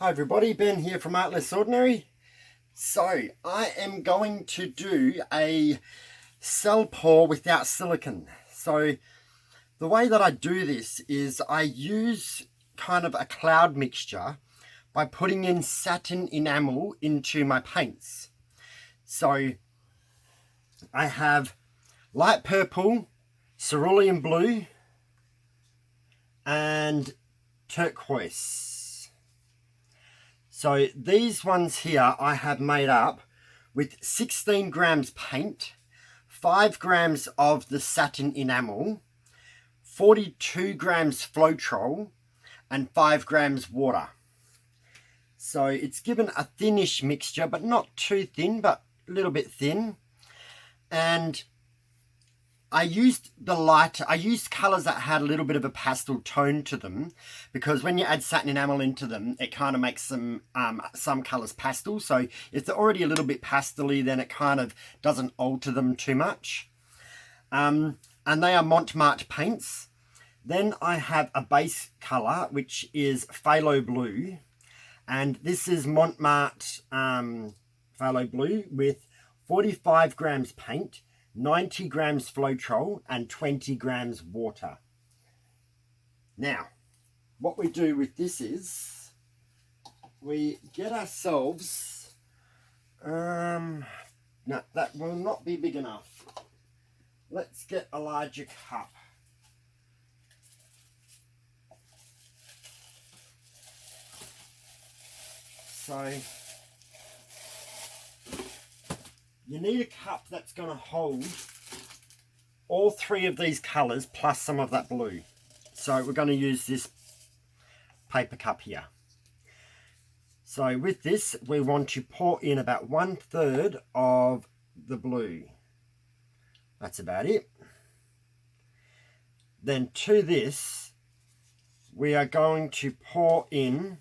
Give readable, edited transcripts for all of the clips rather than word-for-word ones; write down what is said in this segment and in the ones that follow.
Hi everybody, Ben here from Art Less Ordinary. So I am going to do a cell pour without silicone. So the way that I do this is I use kind of a cloud mixture by putting in satin enamel into my paints. So I have light purple, cerulean blue and turquoise. So these ones here I have made up with 16 grams paint, 5 grams of the satin enamel, 42 grams floetrol, and 5 grams water. So it's given a thinnish mixture, but not too thin, but a little bit thin. And I used colours that had a little bit of a pastel tone to them, because when you add satin enamel into them, it kind of makes some colours pastel. So if they're already a little bit pastel-y, then it kind of doesn't alter them too much. And they are marte paints. Then I have a base colour, which is phthalo blue. And this is marte phthalo blue with 45 grams paint, 90 grams floetrol and 20 grams water. Now, what we do with this is we get ourselves, no, that will not be big enough. Let's get a larger cup. So you need a cup that's going to hold all three of these colours plus some of that blue. So we're going to use this paper cup here. So with this, we want to pour in about 1/3 of the blue. That's about it. Then to this, we are going to pour in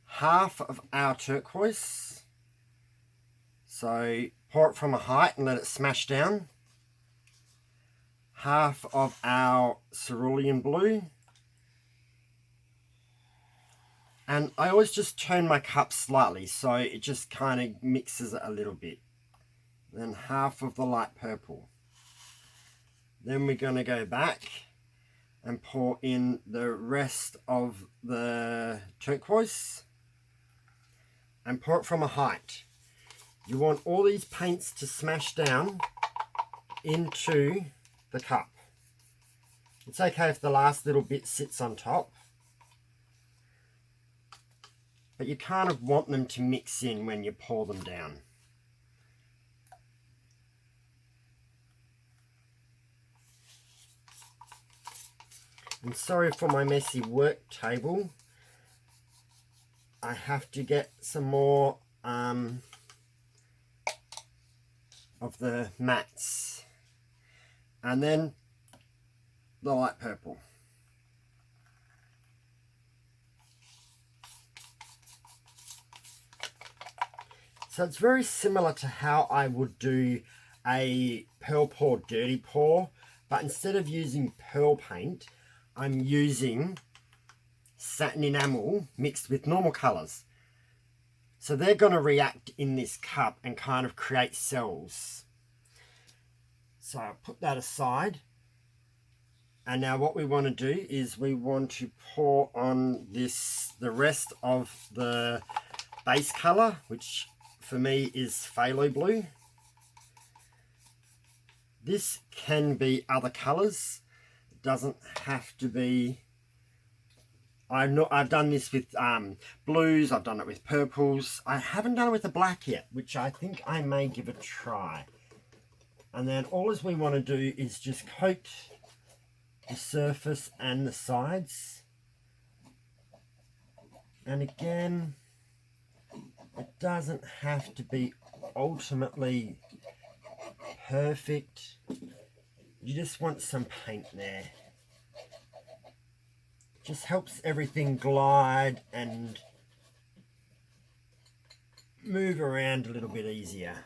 half of our turquoise. So pour it from a height and let it smash down. Half of our cerulean blue. And I always just turn my cup slightly so it just kind of mixes it a little bit. Then half of the light purple. Then we're going to go back and pour in the rest of the turquoise. And pour it from a height. You want all these paints to smash down into the cup. It's okay if the last little bit sits on top, but you kind of want them to mix in when you pour them down. And sorry for my messy work table. I have to get some more of the mattes, and then the light purple. So it's very similar to how I would do a pearl pour dirty pour, but instead of using pearl paint, I'm using satin enamel mixed with normal colours. So they're going to react in this cup and kind of create cells. So I'll put that aside. And now what we want to do is we want to pour on this, the rest of the base colour, which for me is phthalo blue. This can be other colours. It doesn't have to be. I've done this with blues, I've done it with purples. I haven't done it with the black yet, which I think I may give a try. And then all we want to do is just coat the surface and the sides. And again, it doesn't have to be ultimately perfect. You just want some paint there. Just helps everything glide and move around a little bit easier.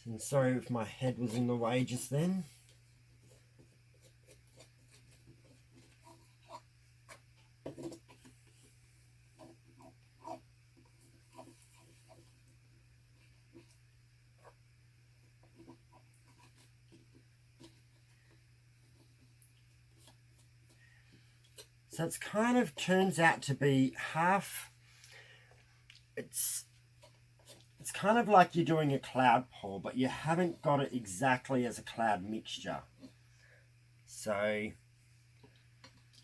And sorry if my head was in the way just then. So it's kind of turns out to be half, it's kind of like you're doing a cloud pour, but you haven't got it exactly as a cloud mixture. So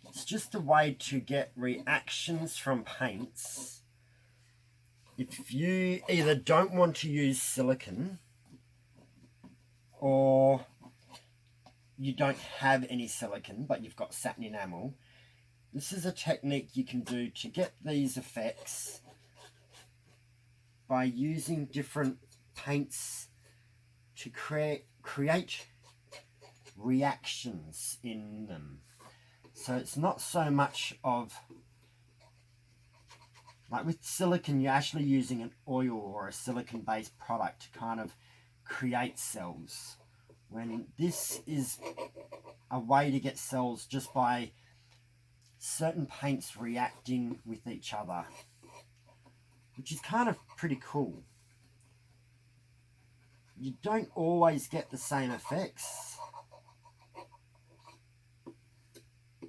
it's just a way to get reactions from paints. If you either don't want to use silicone or you don't have any silicone but you've got satin enamel, this is a technique you can do to get these effects by using different paints to create reactions in them. So it's not so much of, like with silicone, you're actually using an oil or a silicone based product to kind of create cells, when this is a way to get cells just by certain paints reacting with each other, which is kind of pretty cool. You don't always get the same effects,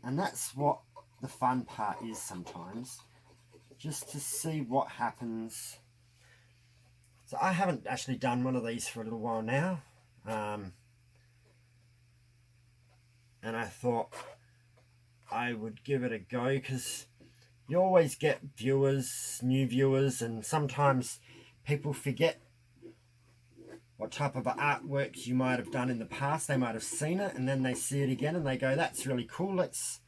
and that's what the fun part is sometimes, just to see what happens. So I haven't actually done one of these for a little while now, and I thought I would give it a go, because you always get viewers, new viewers, and sometimes people forget what type of artworks you might have done in the past. They might have seen it and then they see it again and they go, that's really cool, let's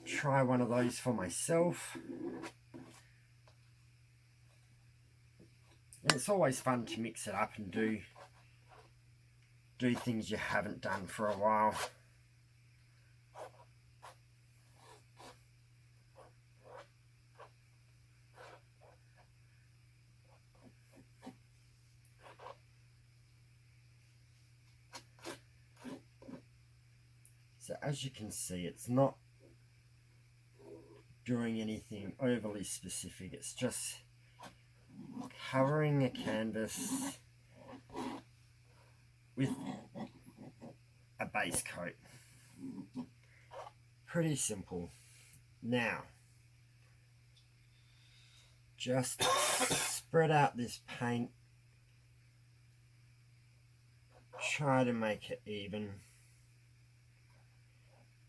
try one of those for myself. And it's always fun to mix it up and do things you haven't done for a while. So as you can see, it's not doing anything overly specific, it's just covering a canvas with a base coat. Pretty simple. Now, just spread out this paint, try to make it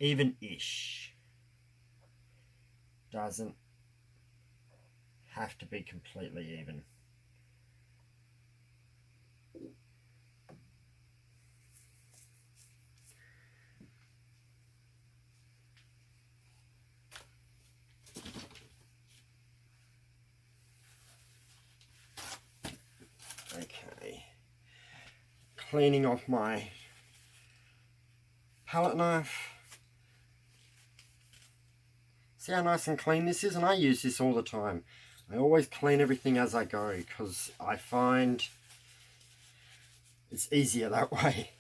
even-ish. Doesn't have to be completely even. Okay, cleaning off my palette knife. See how nice and clean this is? And I use this all the time. I always clean everything as I go because I find it's easier that way.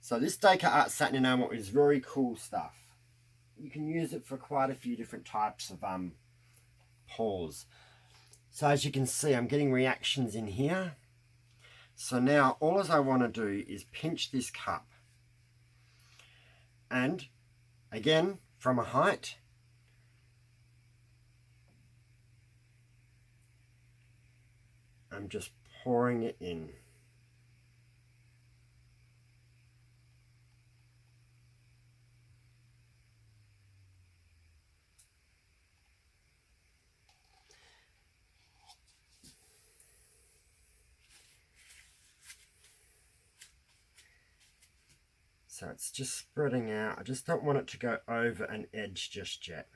So this decoart satin enamel is very cool stuff. You can use it for quite a few different types of pours. So as you can see, I'm getting reactions in here. So now all I want to do is pinch this cup. And again, from a height, I'm just pouring it in. So it's just spreading out. I just don't want it to go over an edge just yet.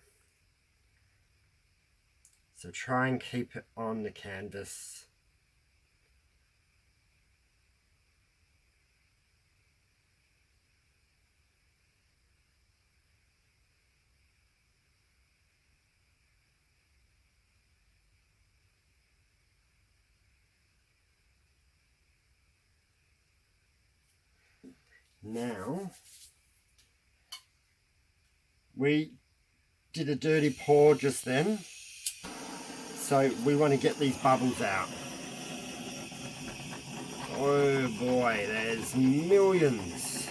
So try and keep it on the canvas. Now, we did a dirty pour just then, so we want to get these bubbles out. Oh boy, there's millions.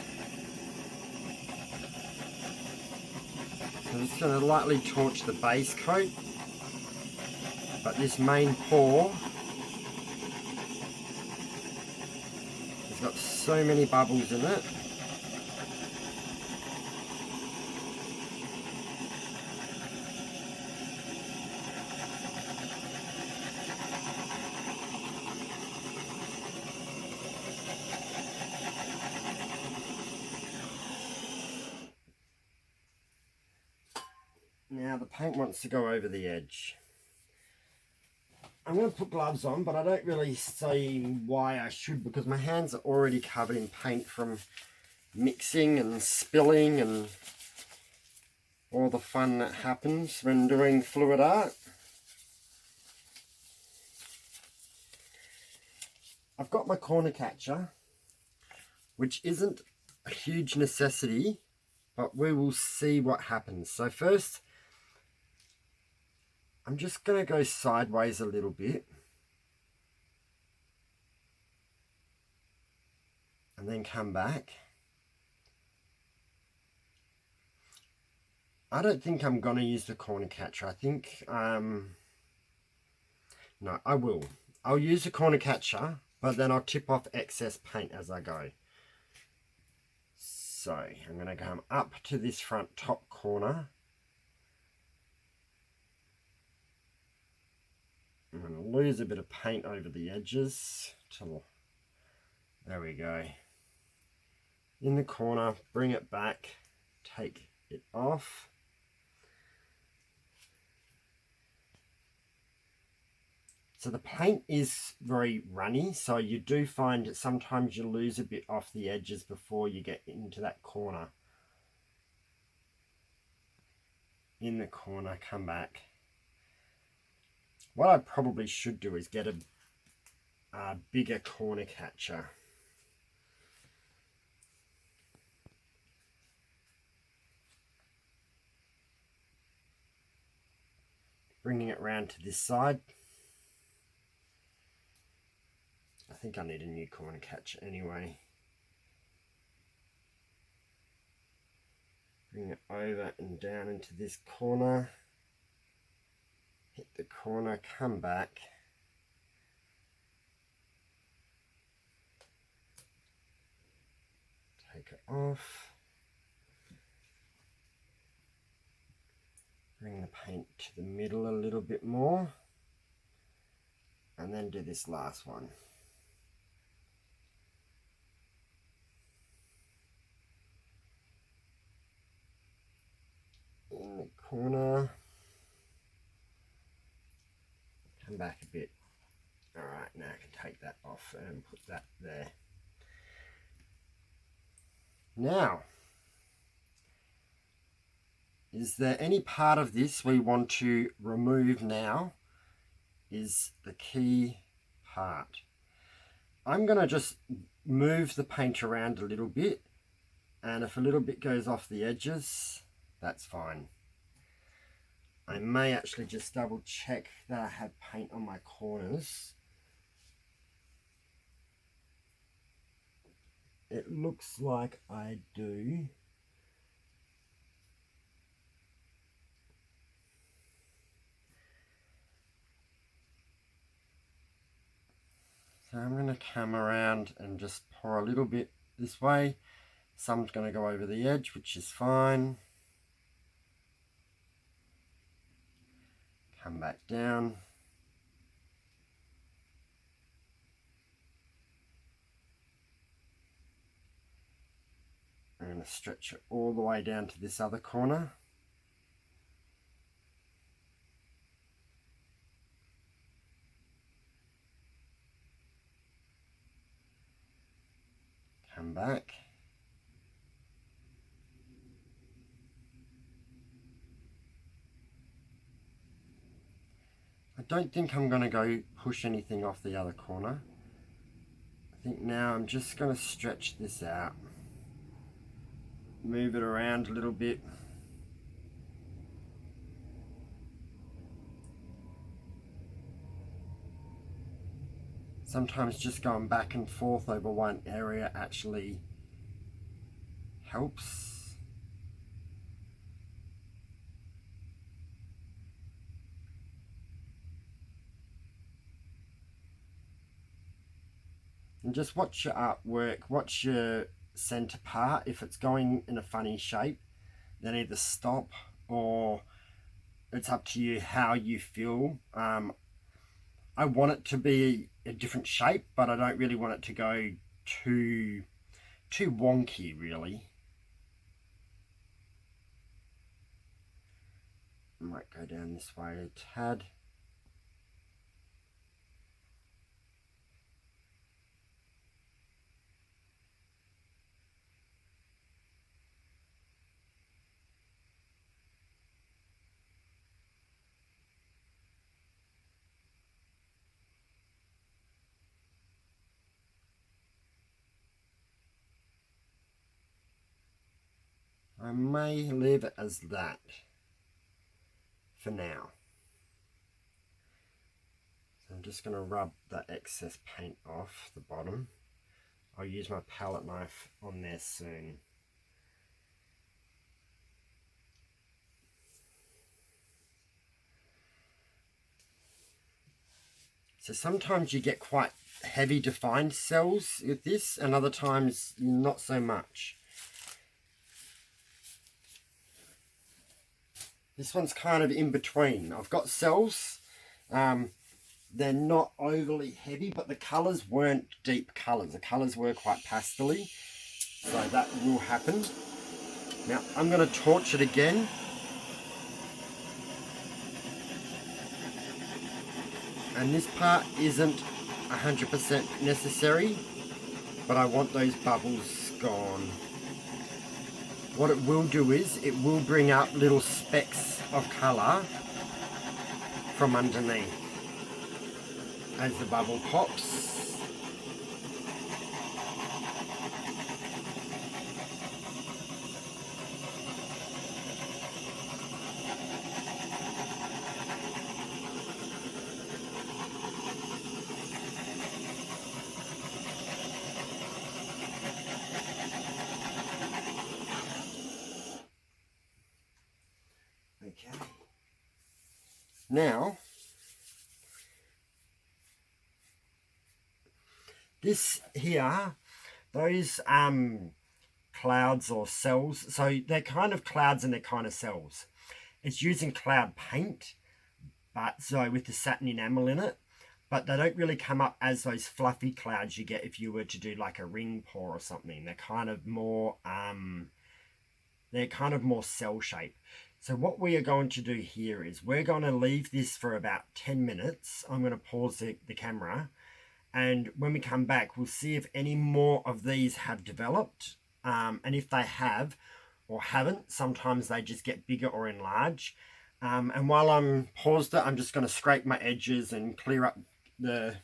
So I'm just going to lightly torch the base coat, but this main pour has got so many bubbles in it. Now the paint wants to go over the edge. I'm going to put gloves on, but I don't really see why I should, because my hands are already covered in paint from mixing and spilling and all the fun that happens when doing fluid art. I've got my corner catcher, which isn't a huge necessity, but we will see what happens. So first, I'm just going to go sideways a little bit and then come back. I don't think I'm going to use the corner catcher. I think, no, I will. I'll use the corner catcher, but then I'll tip off excess paint as I go. So I'm going to come up to this front top corner. I'm going to lose a bit of paint over the edges till, there we go. In the corner, bring it back, take it off. So the paint is very runny, so you do find that sometimes you lose a bit off the edges before you get into that corner. In the corner, come back. What I probably should do is get a bigger corner catcher. Bringing it round to this side. I think I need a new corner catcher anyway. Bring it over and down into this corner. Hit the corner, come back. Take it off. Bring the paint to the middle a little bit more. And then do this last one. In the corner. Come back a bit. Alright, now I can take that off and put that there. Now, is there any part of this we want to remove now? Is the key part. I'm going to just move the paint around a little bit, and if a little bit goes off the edges, that's fine. I may actually just double check that I have paint on my corners. It looks like I do. So I'm going to come around and just pour a little bit this way. Some's going to go over the edge, which is fine. Come back down. I'm going to stretch it all the way down to this other corner. Come back. I don't think I'm going to go push anything off the other corner. I think now I'm just going to stretch this out. Move it around a little bit. Sometimes just going back and forth over one area actually helps. And just watch your artwork, watch your center part. If it's going in a funny shape, then either stop, or it's up to you how you feel. I want it to be a different shape, but I don't really want it to go too wonky, really. I might go down this way a tad. I may leave it as that for now. So I'm just going to rub that excess paint off the bottom. I'll use my palette knife on there soon. So sometimes you get quite heavy defined cells with this, and other times not so much. This one's kind of in between. I've got cells, they're not overly heavy, but the colours weren't deep colours. The colours were quite pastel-y, so that will happen. Now I'm going to torch it again. And this part isn't 100% necessary, but I want those bubbles gone. What it will do is, it will bring up little specks of colour from underneath as the bubble pops. Okay. Now, this here, those clouds or cells, so they're kind of clouds and they're kind of cells. It's using cloud paint, but so with the satin enamel in it, but they don't really come up as those fluffy clouds you get if you were to do like a ring pour or something. They're kind of more cell shape. So what we are going to do here is we're going to leave this for about 10 minutes. I'm going to pause the camera, and when we come back, we'll see if any more of these have developed. And if they have or haven't, sometimes they just get bigger or enlarge. And while I'm paused it, I'm just going to scrape my edges and clear up the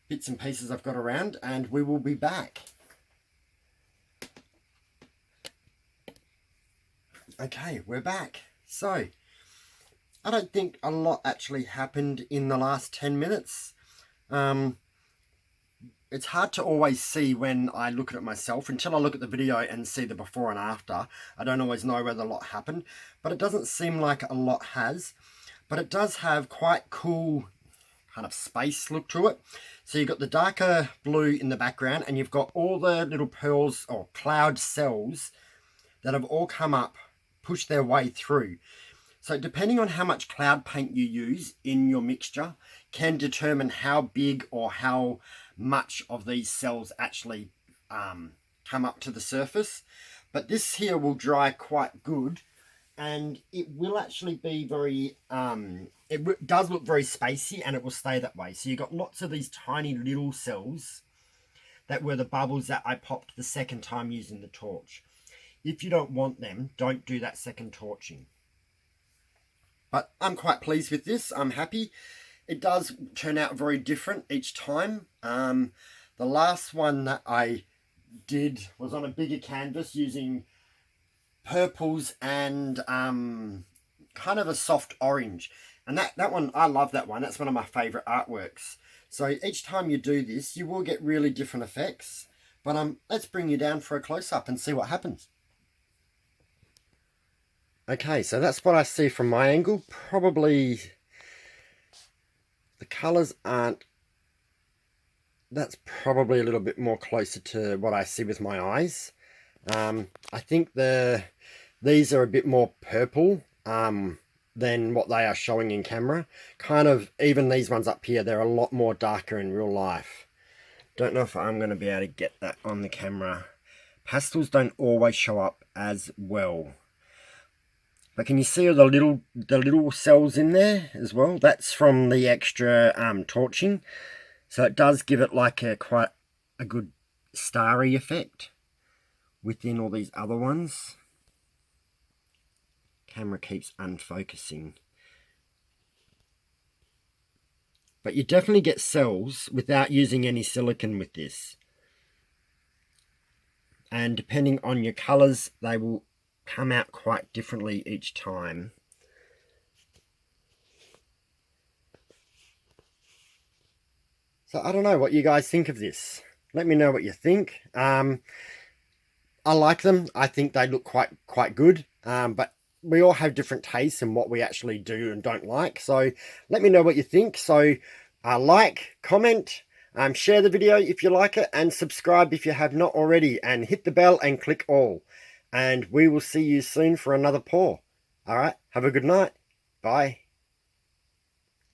bits and pieces I've got around, and we will be back. Okay, we're back. So, I don't think a lot actually happened in the last 10 minutes. It's hard to always see when I look at it myself. Until I look at the video and see the before and after, I don't always know whether a lot happened. But it doesn't seem like a lot has. But it does have quite cool kind of space look to it. So you've got the darker blue in the background, and you've got all the little pearls or cloud cells that have all come up, push their way through. So depending on how much cloud paint you use in your mixture can determine how big or how much of these cells actually come up to the surface. But this here will dry quite good, and it will actually be very, it does look very spacey, and it will stay that way. So you've got lots of these tiny little cells that were the bubbles that I popped the second time using the torch. If you don't want them, don't do that second torching. But I'm quite pleased with this. I'm happy. It does turn out very different each time. The last one that I did was on a bigger canvas using purples and kind of a soft orange. And that one, I love that one. That's one of my favourite artworks. So each time you do this, you will get really different effects. But let's bring you down for a close-up and see what happens. Okay, so that's what I see from my angle. Probably the colours aren't that's probably a little bit more closer to what I see with my eyes. I think these are a bit more purple than what they are showing in camera. Kind of, even these ones up here, they're a lot more darker in real life. Don't know if I'm going to be able to get that on the camera. Pastels don't always show up as well. But can you see all the little cells in there as well? That's from the extra torching. So it does give it like quite a good starry effect within all these other ones. Camera keeps unfocusing. But you definitely get cells without using any silicone with this. And depending on your colours, they will come out quite differently each time. So I don't know what you guys think of this. Let me know what you think. I like them. I think they look quite good. But we all have different tastes in what we actually do and don't like. So let me know what you think. So like, comment, share the video if you like it, and subscribe if you have not already, and hit the bell and click all. And we will see you soon for another pour. All right, have a good night. Bye.